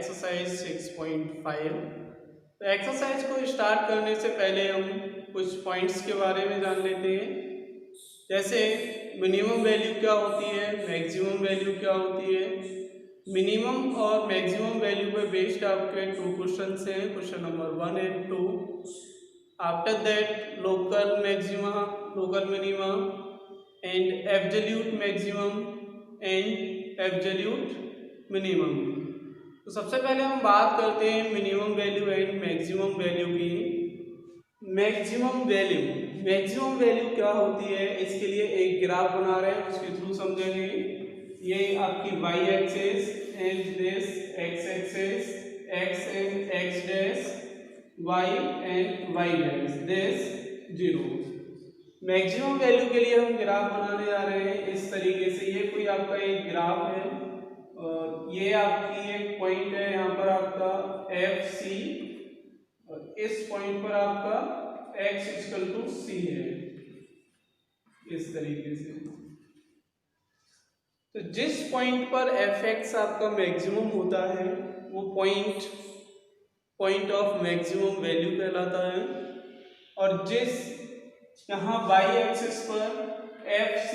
Exercise 6.5। तो exercise को start करने से पहले हम कुछ पॉइंट्स के बारे में जान लेते हैं। जैसे मिनिमम वैल्यू क्या होती है, मैक्सिमम वैल्यू क्या होती है। मिनिमम और मैक्सिमम वैल्यू पे बेस्ड आपके 2 क्वेश्चन हैं, question number 1 and 2। After that local maxima, local minima and absolute maximum and absolute minimum. तो सबसे पहले हम बात करते हैं minimum value and maximum value की। मैक्सिमम वैल्यू क्या होती है, इसके लिए एक ग्राफ बना रहे हैं, उसके थ्रू समझेंगे। ये आपकी y axis and this x axis, x and x dash, y and y dash, this 0। Maximum value के लिए हम ग्राफ बनाने जा रहे हैं इस तरीके से। ये कोई आपका एक ग्राफ है और ये आपकी एक पॉइंट है, यहाँ पर आपका FC और इस पॉइंट पर आपका x = c है, इस तरीके से। तो जिस पॉइंट पर fx आपका मैक्सिमम होता है वो पॉइंट ऑफ मैक्सिमम वैल्यू कहलाता है। और जिस यहाँ y एक्सिस पर fc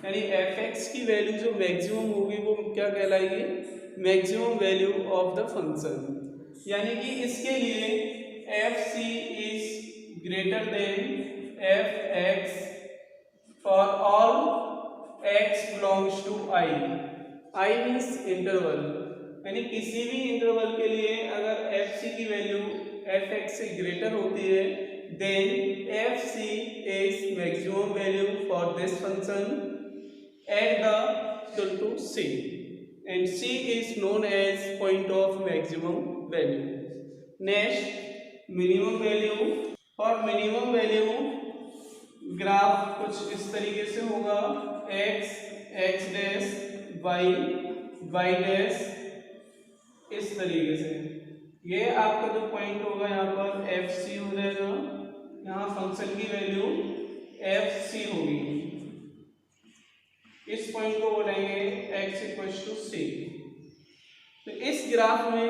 यानी fx की वैल्यू जो मैक्सिमम होगी वो क्या कहलाएगी, maximum value of the function. यानी कि इसके लिए fc is greater than fx for all x belongs to i means interval. यानी किसी भी इंटरवल के लिए अगर fc की वैल्यू fx से ग्रेटर होती है, then fc is maximum value for this function at the equal to c, and c is known as point of maximum value. Next, minimum value. For minimum value graph कुछ इस तरीके से होगा, x dash, y dash, इस तरीके से। ये आपका जो पॉइंट होगा यहाँ पर fc हो जाएगा, यहाँ फंक्शन की वैल्यू fc होगी। इस पॉइंट को बोलेंगे x = c। तो इस ग्राफ में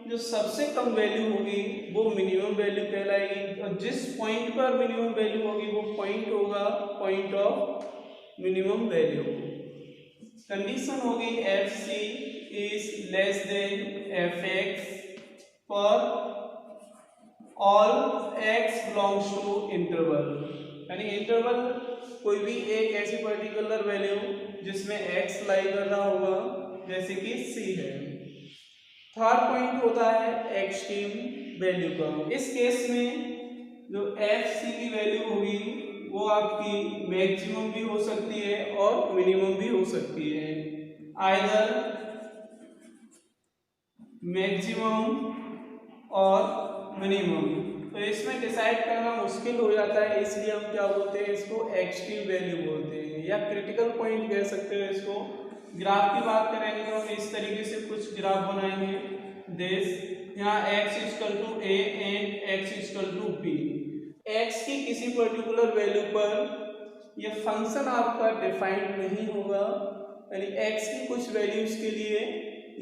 जो सबसे कम वैल्यू होगी वो मिनिमम वैल्यू कहलाएगी, और जिस पॉइंट पर मिनिमम वैल्यू होगी वो पॉइंट होगा point of minimum value. Condition होगी fc is less than fx for all x belongs to interval. यानी इंटरवल कोई भी एक ऐसी पर्टिकुलर वैल्यू जिसमें x लाई कर रहा होगा, जैसे कि c है। थर्ड पॉइंट होता है एक्सट्रीम वैल्यू का। इस केस में जो fc की वैल्यू होगी वो आपकी मैक्सिमम भी हो सकती है और मिनिमम भी हो सकती है, आइदर मैक्सिमम और मिनिमम। तो इसमें डिसाइड करना मुश्किल हो जाता है, इसलिए हम क्या बोलते हैं, इसको एक्सट्रीम वैल्यू बोलते हैं या क्रिटिकल पॉइंट कह सकते हैं इसको। ग्राफ की बात करेंगे तो हम इस तरीके से कुछ ग्राफ बनाएंगे। दिस यहाँ x = a and x = b। x की किसी पर्टिकुलर वैल्यू पर ये फंक्शन आपका डिफाइंड नहीं होगा, यानी x की कुछ वैल्यूज के लिए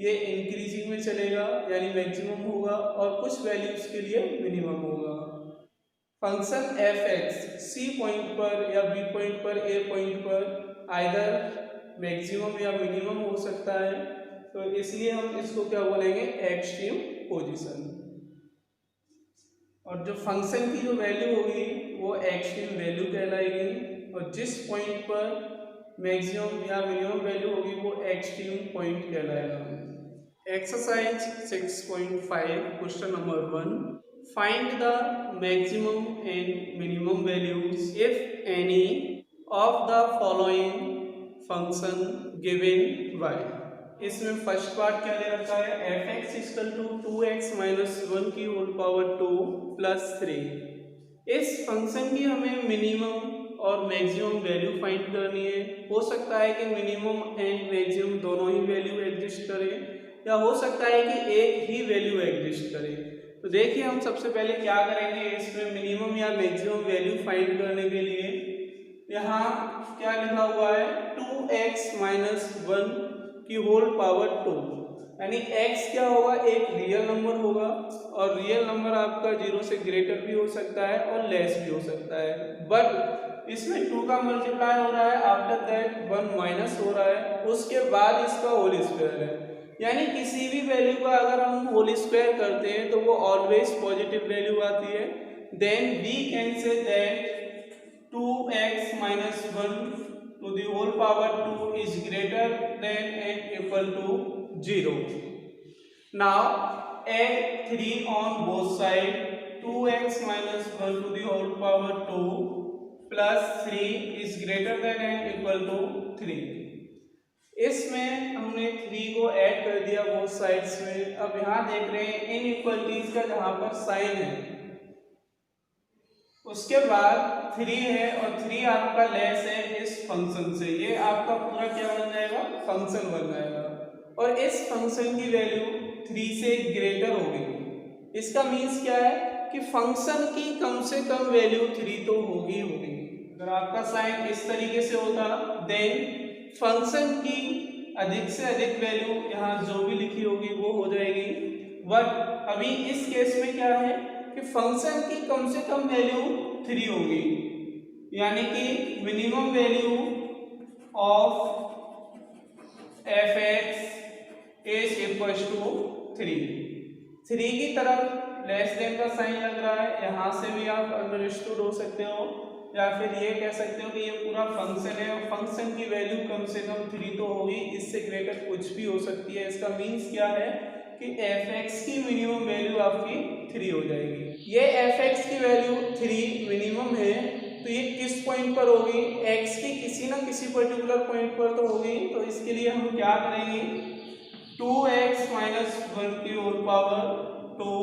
ये इंक्रीजिंग में चलेगा यानी मैक्सिमम होगा, और कुछ वैल्यूज के लिए मिनिमम होगा। फंक्शन fx c पॉइंट पर या b पॉइंट पर, a पॉइंट पर आइदर मैक्सिमम या मिनिमम हो सकता है, तो इसलिए हम इसको क्या बोलेंगे, एक्सट्रीम पोजीशन। और जो फंक्शन की जो वैल्यू होगी वो एक्सट्रीम वैल्यू कहलाएगी, और जिस पॉइंट पर मैक्सिमम या मिनिमम वैल्यू होगी वो एक्सट्रीम पॉइंट कहलाएगा। Exercise 6.5 question number 1, find the maximum and minimum values if any of the following function given y। इसमें फर्स्ट पार्ट क्या दे रखा है, fx = 2x - 1 2 + 3। इस फंक्शन की हमें मिनिमम और मैक्सिमम वैल्यू फाइंड करनी है। हो सकता है कि मिनिमम एंड मैक्सिमम दोनों ही वैल्यू एग्जिस्ट करें, या हो सकता है कि एक ही वैल्यू एग्जिस्ट करे। तो देखिए हम सबसे पहले क्या करेंगे, इसमें मिनिमम या मैक्सिमम वैल्यू फाइंड करने के लिए यहाँ क्या लिखा हुआ है, 2x - 1 2, यानी x क्या होगा, एक रियल नंबर होगा और रियल नंबर आपका 0 से ग्रेटर भी हो सकता है और लेस भी हो सकता है, बट इसमें 2 का मल्टीप्लाई हो रहा है, आफ्टर दैट 1 माइनस हो रहा है, उसके बाद इसका होल स्क्वायर है। यानी किसी भी वैल्यू का अगर हम होल स्क्वायर करते हैं तो वो ऑलवेज पॉजिटिव वैल्यू आती है। Then we can say that 2x minus 1 to the whole power 2 is greater than and equal to 0. Now add 3 on both sides. 2x minus 1 to the whole power 2 plus 3 is greater than and equal to 3. इसमें हमने 3 को add कर दिया both sides में। अब यहाँ देख रहे हैं इनइक्वलिटीज का जहाँ पर साइन है, उसके बाद 3 है और 3 आपका लेस है इस फंक्शन से, ये आपका पूरा क्या बन जाएगा, फंक्शन बन जाएगा। और इस फंक्शन की वैल्यू 3 से ग्रेटर होगी। इसका मीन्स क्या है कि फंक्शन की कम से कम वैल्यू 3 तो होगी होगी। अगर आपका साइन इस तरीके से होता देन फंक्शन की अधिक से अधिक वैल्यू यहाँ जो भी लिखी होगी वो हो जाएगी, बट अभी इस केस में क्या है कि फंक्शन की कम से कम वैल्यू 3 होगी, यानी कि minimum value of fx is equal to 3 की तरफ लेस देन का साइन लग रहा है, यहाँ से भी आप अंडरस्टूड हो सकते हो या फिर ये कह सकते हो कि ये पूरा फंक्शन है और फंक्शन की वैल्यू कम से कम 3 तो होगी, इससे ग्रेटर कुछ भी हो सकती है। इसका मीन्स क्या है कि fx की मिनिमम वैल्यू आपकी 3 हो जाएगी। ये fx की वैल्यू 3 मिनिमम है तो ये किस पॉइंट पर होगी, x की किसी ना किसी पर्टिकुलर पॉइंट पर तो होगी। तो इसके लिए हम क्या करेंगे, 2x माइनस 1 की whole power 2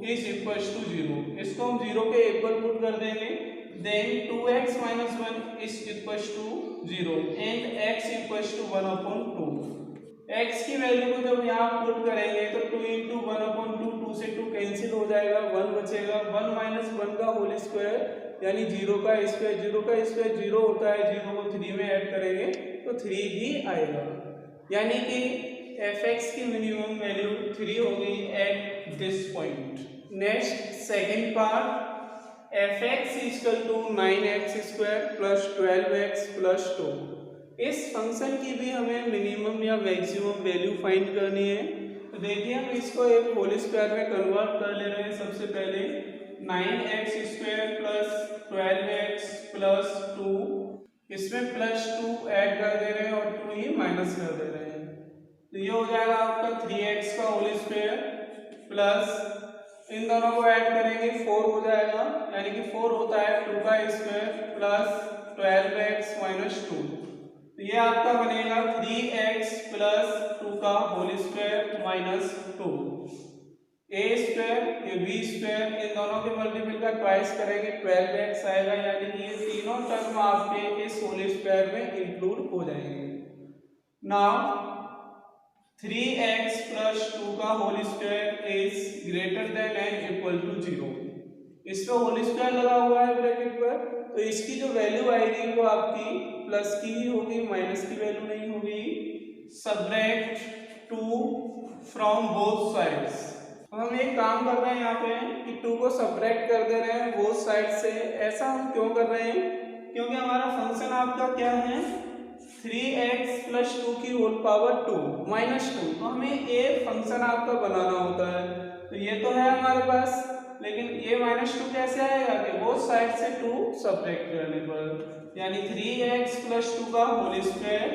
is equal to 0, इसको हम 0 के इक्वल पुट कर देंगे। Then 2x minus 1 is equals to 0 and x equals to 1 upon 2. x की वैल्यू को जब यहाँ पुट करेंगे तो 2 into 1 upon 2, 2 से 2 कैंसिल हो जाएगा, 1 बचेगा, 1 माइनस 1 का होल स्क्वायर यानी 0 का स्क्वायर, 0 का स्क्वायर 0 होता है, 0 को 3 में ऐड करेंगे तो 3 ही आएगा, यानी कि fx की मिनिमम वैल्यू 3 होगी at this point. Next second part, fx equal to 9x square plus 12x plus 2। इस फंक्शन की भी हमें मिनिमम या मैक्सिमम वैल्यू फाइंड करनी है। तो देखिए हम इसको एक होल स्क्वायर में कन्वर्ट कर ले रहे हैं। सबसे पहले 9x square plus 12x plus 2, इसमें प्लस 2 ऐड कर दे रहे हैं और 2 ही माइनस कर दे रहे हैं, तो ये हो जाएगा आपका 3x का होल स्क्वायर प्लस इन दोनों को ऐड करेंगे 4 हो जाएगा, यानी कि 4 होता है 2 का स्क्वायर प्लस 12x माइनस 2, तो ये आपका बनेगा 3x प्लस 2 का whole square minus 2, a square ये b स्क्वायर, इन दोनों के मल्टीपल का ट्वाइस करेंगे 12x आएगा, यानी कि ये तीनों टर्म आपके इस होल स्क्वायर में इंक्लूड हो जाएंगे। नाउ 3x प्लस 2 का whole square is greater than and equal to 0, इस पे होल स्क्वायर लगा हुआ है ब्रैकेट पर, तो इसकी जो वैल्यू आएगी वो आपकी प्लस की ही होगी, माइनस की वैल्यू नहीं होगी। सब्ट्रैक्ट 2 फ्रॉम बोथ साइड्स, हम एक काम कर रहे हैं यहाँ पे कि 2 को सब्ट्रैक्ट कर दे रहे हैं बोथ साइड से। ऐसा हम क्यों कर रहे हैं, क्योंकि हमारा फंक्शन आपका क्या है 3x प्लस 2 की होल पावर 2 माइनस 2, तो हमें ये फंक्शन आपका बनाना होता है। तो ये तो है हमारे पास, लेकिन ये माइनस 2 कैसे आएगा कि बोथ साइड से 2 सब्ट्रैक्ट करने पर, यानी 3x प्लस 2 का whole square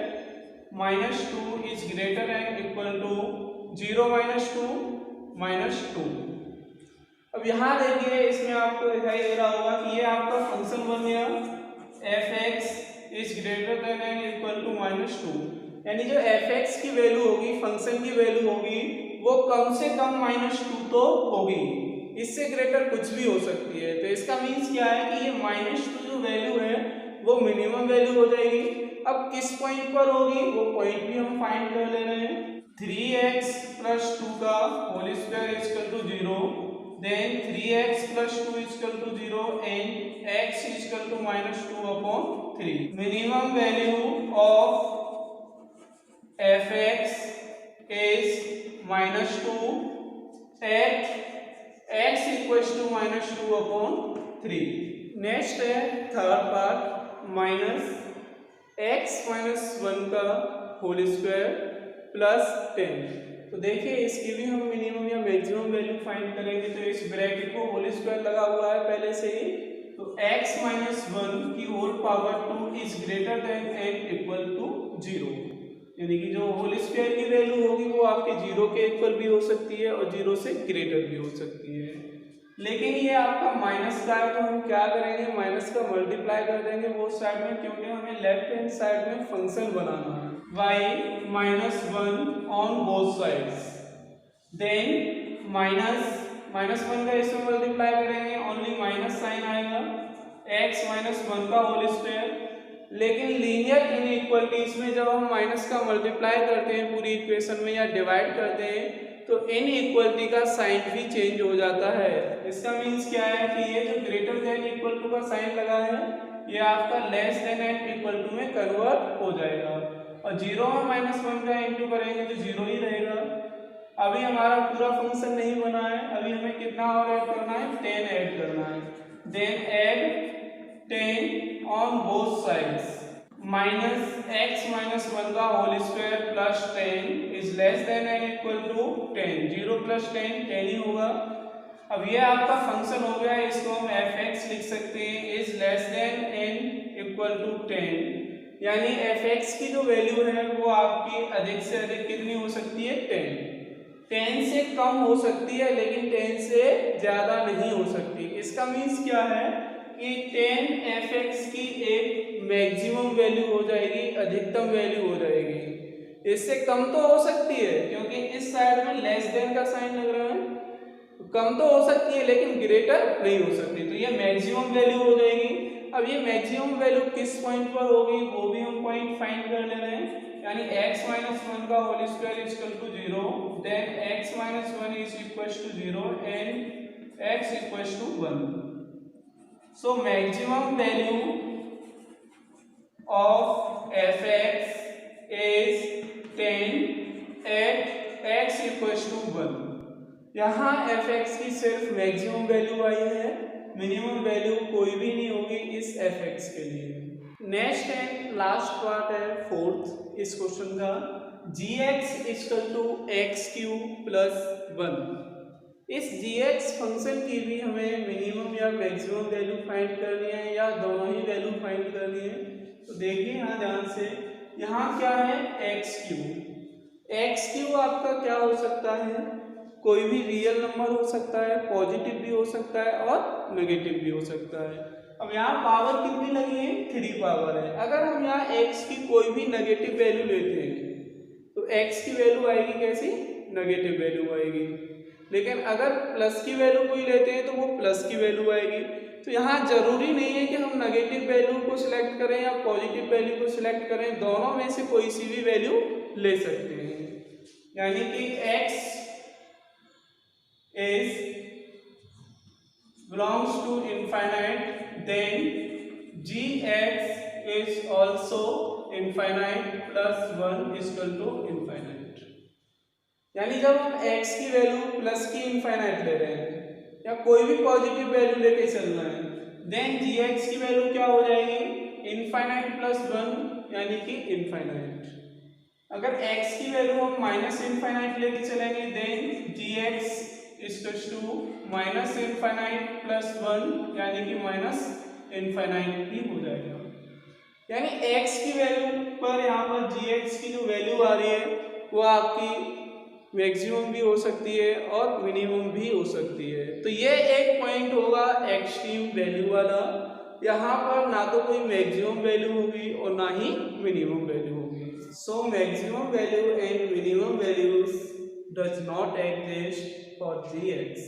minus 2 is greater and equal to 0 minus 2 minus 2। अब यहाँ देखिए इसमें आपको दिखाई दे रहा होगा कि ये आपका फंक्शन बन गया fx is greater than and equal to minus 2, यानी जो fx की वैल्यू होगी, फंक्शन की वैल्यू होगी, वो कम से कम माइनस 2 तो होगी, इससे ग्रेटर कुछ भी हो सकती है। तो इसका मीन्स क्या है कि ये माइनस 2 जो वैल्यू है वो मिनिमम वैल्यू हो जाएगी। अब किस पॉइंट पर होगी वो पॉइंट भी हम फाइंड कर ले रहे हैं। 3x प्लस 2 का whole square equal to 0, then 3x plus 2 is equal to 0 and x is equal to minus 2 upon 3. Minimum value of fx is -2 at x equals to -2/3। Next है third part, -x-1 का whole square plus 10। तो देखिए इसकी भी हम minimum या maximum value find करेंगे। तो इस ब्रैकेट को होल स्क्वायर लगा हुआ है पहले से ही, तो x-1 की whole power 2 is greater than and equal to 0, यानी कि जो होल स्क्वायर की वैल्यू होगी वो आपके 0 के इक्वल भी हो सकती है और 0 से ग्रेटर भी हो सकती है। लेकिन ये आपका माइनस का है, तो हम क्या करेंगे, माइनस का मल्टीप्लाई कर देंगे वो साइड में, क्योंकि हमें लेफ्ट हैंड साइड में फंक्शन बनाना है y-1 on both sides. Then -1 का इसमें मल्टीप्लाई करेंगे, ओनली माइनस साइन आएगा, x-1 का होल स्क्वायर। लेकिन लीनियर इनइक्वालिटीज में जब हम माइनस का मल्टीप्लाई करते हैं पूरी इक्वेशन में या डिवाइड करते हैं, तो इनइक्वालिटी का साइन भी चेंज हो जाता है। इसका मीन्स क्या है कि ये जो ग्रेटर देन इक्वल टू का साइन लगा है ये आपका less than and equal to में कन्वर्ट हो जाएगा, और 0 में -1 का इंटू करेंगे तो 0 ही रहेगा। अभी हमारा पूरा फंक्शन नहीं बना है, अभी हमें कितना और ऐड करना है, 10 ऐड करना है। Then add 10 on both sides, -x-1 का whole square plus 10 is less than and equal to 10। 0 + 10 10 ही होगा। अब ये आपका फंक्शन हो गया, इसको हम f(x) लिख सकते हैं, is less than and equal to 10, यानी f(x) की जो वैल्यू है वो आपकी अधिक से अधिक कितनी हो सकती है, 10 से कम हो सकती है, लेकिन 10 से ज्यादा नहीं हो सकती। इसका मीन्स क्या है कि 10 f(x) की एक मैक्सिमम वैल्यू हो जाएगी, अधिकतम वैल्यू हो जाएगी। इससे कम तो हो सकती है क्योंकि इस साइड में लेस देन का साइन लग रहा है, तो कम तो हो सकती है लेकिन ग्रेटर नहीं हो सकती, तो ये मैक्सिमम वैल्यू हो जाएगी। अब ये मैक्सिमम वैल्यू किस पॉइंट पर होगी वो भी हम पॉइंट फाइंड कर ले रहे हैं, यानी x-1 का whole square is equal to 0, then x-1 is equal to 0 and x equal to 1। So maximum value of f(x) is 10 at x equal to 1। यहाँ f(x) की सिर्फ मैक्सिमम वैल्यू आई है, मिनिमम वैल्यू कोई भी नहीं होगी इस f(x) के लिए। नेक्स्ट एंड लास्ट पार्ट है फोर्थ इस क्वेश्चन का, gx इक्वल टू x³ + 1। इस gx फंक्शन की भी हमें मिनिमम या मैक्सिमम वैल्यू फाइंड करनी है या दोनों ही वैल्यू फाइंड करनी है। तो देखिए यहाँ ध्यान से, यहाँ क्या है, x³ आपका क्या हो सकता है, कोई भी रियल नंबर हो सकता है, पॉजिटिव भी हो सकता है और नेगेटिव भी हो सकता है। अब यहाँ पावर कितनी लगी है, 3 पावर है। अगर हम यहाँ x की कोई भी नेगेटिव वैल्यू लेते हैं तो x की वैल्यू आएगी कैसी, नेगेटिव वैल्यू आएगी। लेकिन अगर प्लस की वैल्यू कोई लेते हैं तो वो प्लस की वैल्यू आएगी। तो यहाँ जरूरी नहीं है कि हम नेगेटिव वैल्यू को सिलेक्ट करें या पॉजिटिव वैल्यू को सिलेक्ट करें, दोनों में से कोई सी भी वैल्यू ले सकते हैं। यानी कि x belongs to infinite, then gx is also infinite plus 1 is equal to infinite। यानी जब हम x की वैल्यू प्लस की इनफाइनाइट ले रहे हैं या कोई भी पॉजिटिव वैल्यू लेके चल रहे हैं, देन gx की वैल्यू क्या हो जाएगी, इनफाइनाइट प्लस 1 यानी कि इनफाइनाइट। अगर x की वैल्यू हम माइनस इनफाइनाइट लेके चलेंगे, then gx equals to minus infinite plus 1 यानी कि माइनस इनफाइनाइट ही हो जाएगा। यानी x की वैल्यू पर यहाँ पर gx की जो वैल्यू आ रही है वो आपकी मैक्सिमम भी हो सकती है और मिनिमम भी हो सकती है। तो ये एक पॉइंट होगा एक्सट्रीम वैल्यू वाला, यहाँ पर ना तो कोई मैक्सिमम वैल्यू होगी और ना ही मिनिमम वैल्यू होगी। सो maximum value and minimum values does not exist for gx।